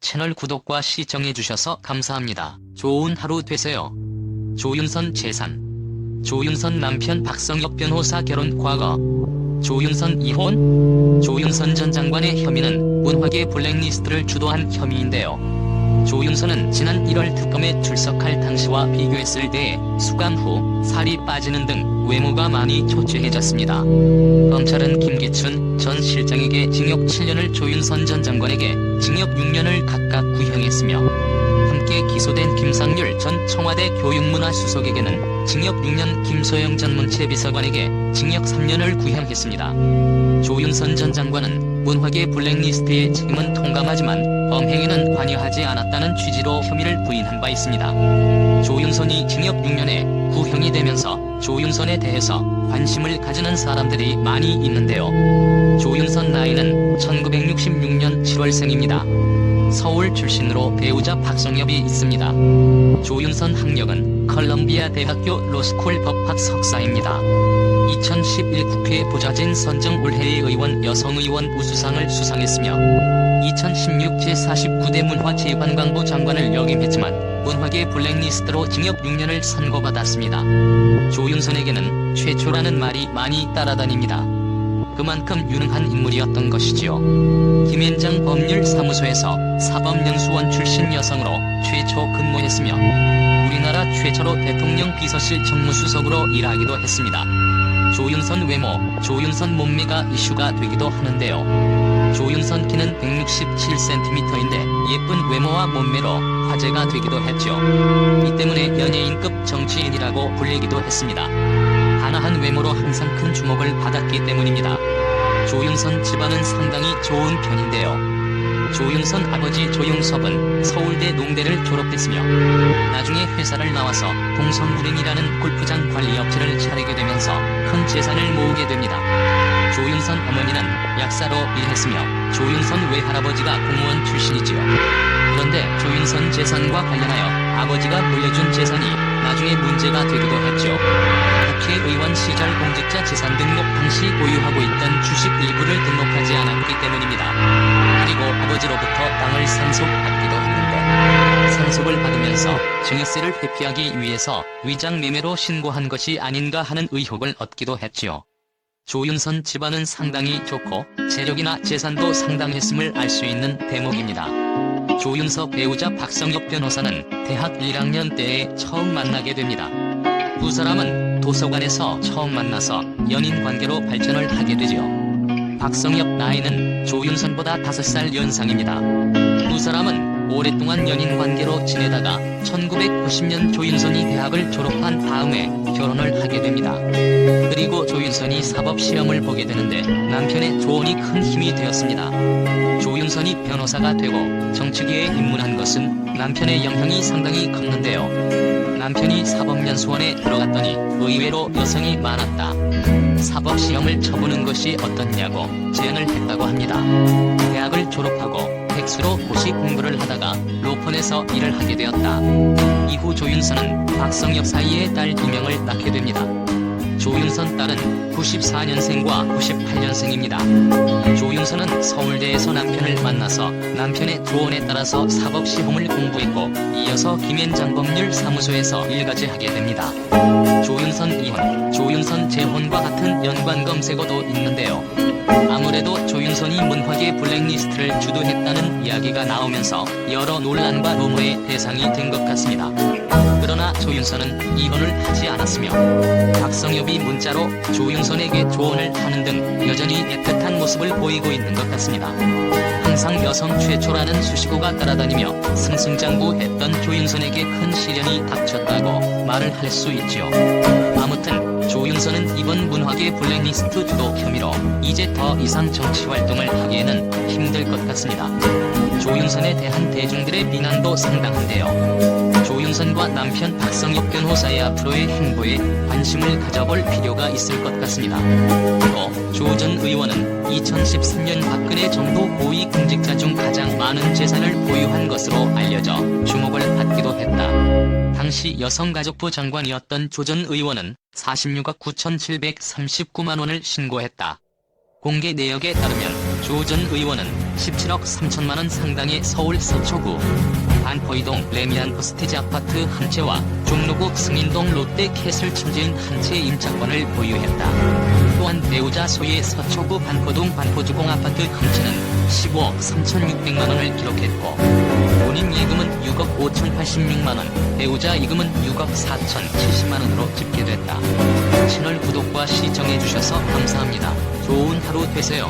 채널 구독과 시청해주셔서 감사합니다. 좋은 하루 되세요. 조윤선 재산. 조윤선 남편 박성엽 변호사 결혼 과거. 조윤선 이혼? 조윤선 전 장관의 혐의는 문화계 블랙리스트를 주도한 혐의인데요. 조윤선은 지난 1월 특검에 출석할 당시와 비교했을 때 수감 후 살이 빠지는 등 외모가 많이 초췌해졌습니다. 검찰은 김기춘 전 실장에게 징역 7년을 조윤선 전 장관에게 징역 6년을 각각 구형했으며 함께 기소된 김상률 전 청와대 교육문화수석에게는 징역 6년, 김소영 전 문체비서관에게 징역 3년을 구형했습니다. 조윤선 전 장관은 문화계 블랙리스트의 책임은 통감하지만 범행에는 관여하지 않았다는 취지로 혐의를 부인한 바 있습니다. 조윤선이 징역 6년에 구형이 되면서 조윤선에 대해서 관심을 가지는 사람들이 많이 있는데요. 조윤선 나이는 1966년 7월생입니다. 서울 출신으로 배우자 박성엽이 있습니다. 조윤선 학력은 컬럼비아 대학교 로스쿨 법학 석사입니다. 2011 국회 보좌진 선정 올해의 의원 여성의원 우수상을 수상했으며 2016 제49대 문화체육관광부 장관을 역임했지만 문화계 블랙리스트로 징역 6년을 선고받았습니다. 조윤선에게는 최초라는 말이 많이 따라다닙니다. 그만큼 유능한 인물이었던 것이지요. 김앤장 법률사무소에서 사법연수원 출신 여성으로 최초 근무했으며 우리나라 최초로 대통령 비서실 정무수석으로 일하기도 했습니다. 조윤선 외모, 조윤선 몸매가 이슈가 되기도 하는데요. 조윤선 키는 167cm인데 예쁜 외모와 몸매로 화제가 되기도 했죠. 이 때문에 연예인급 정치인이라고 불리기도 했습니다. 한화한 외모로 항상 큰 주목을 받았기 때문입니다. 조윤선 집안은 상당히 좋은 편인데요. 조윤선 아버지 조용섭은 서울대 농대를 졸업했으며 나중에 회사를 나와서 동성불행이라는 골프장 관리업체를 차리게 되면서 큰 재산을 모으게 됩니다. 조윤선 어머니는 약사로 일했으며 조윤선 외할아버지가 공무원 출신이지요. 그런데 조윤선 재산과 관련하여 아버지가 물려준 재산이 나중에 문제가 되기도 했죠. 국회의원 시절 공직자 재산 등록 당시 보유하고 있던 주식 일부를 등록하지 않았기 때문입니다. 그리고 아버지로부터 땅을 상속받기도 했는데 상속을 받으면서 증여세를 회피하기 위해서 위장 매매로 신고한 것이 아닌가 하는 의혹을 얻기도 했지요. 조윤선 집안은 상당히 좋고 재력이나 재산도 상당했음을 알 수 있는 대목입니다. 조윤석 배우자 박성엽 변호사는 대학 1학년 때에 처음 만나게 됩니다. 두 사람은 도서관에서 처음 만나서 연인 관계로 발전을 하게 되죠. 박성엽 나이는 조윤선보다 5살 연상입니다. 두 사람은 오랫동안 연인 관계로 지내다가 1990년 조윤선이 대학을 졸업한 다음에 결혼을 하게 됩니다. 그리고 조윤선이 사법시험을 보게 되는데 남편의 조언이 큰 힘이 되었습니다. 조윤선이 변호사가 되고 정치계에 입문한 것은 남편의 영향이 상당히 컸는데요. 남편이 사법연수원에 들어갔더니 의외로 여성이 많았다. 사법시험을 쳐보는 것이 어떻냐고 제안을 했다고 합니다. 대학을 졸업하고 백수로 고시 공부를 하다가 로펌에서 일을 하게 되었다. 이후 조윤선은 박성엽 사이의 딸 2명을 낳게 됩니다. 조윤선 딸은 94년생과 98년생입니다. 조윤선은 서울대에서 남편을 만나서 남편의 조언에 따라서 사법시험을 공부했고 이어서 김앤장 법률사무소에서 일까지 하게 됩니다. 조윤선 이혼, 조윤선 재혼과 같은 연관 검색어도 있는데요. 아무래도 조윤선이 문화계 블랙리스트를 주도했다는 이야기가 나오면서 여러 논란과 루머의 대상이 된 것 같습니다. 그러나 조윤선은 이혼을 하지 않았으며 박성엽이 문자로 조윤선에게 조언을 하는 등 여전히 애틋한 모습을 보이고 있는 것 같습니다. 항상 여성 최초라는 수식어가 따라다니며 승승장구했던 조윤선에게 큰 시련이 닥쳤다고 말을 할 수 있지요. 아무튼 조윤선은 이번 문화계 블랙리스트 주도 혐의로 이제 더 이상 정치 활동을 하기에는 힘들 것 같습니다. 조윤선에 대한 대중들의 비난도 상당한데요. 조윤선과 남편 박성엽 변호사의 앞으로의 행보에 관심을 가져볼 필요가 있을 것 같습니다. 또 조 전 의원은 2013년 박근혜 정부 고위공직자 중 가장 많은 재산을 보유한 것으로 알려져 주목을 받기도 했다. 당시 여성가족부 장관이었던 조 전 의원은 46억 9,739만 원을 신고했다. 공개 내역에 따르면 조 전 의원은 17억 3천만원 상당의 서울 서초구 반포이동 레미안 퍼스티지 아파트 한 채와 종로구 승인동 롯데 캐슬 천지인 한 채의 임차권을 보유했다. 또한 배우자 소유의 서초구 반포동 반포주공 아파트 한 채는 15억 3,600만원을 기록했고, 본인 예금은 6억 5,086만원, 배우자 예금은 6억 4,070만원으로 집계됐다. 채널 구독과 시청해주셔서 감사합니다. 좋은 하루 되세요.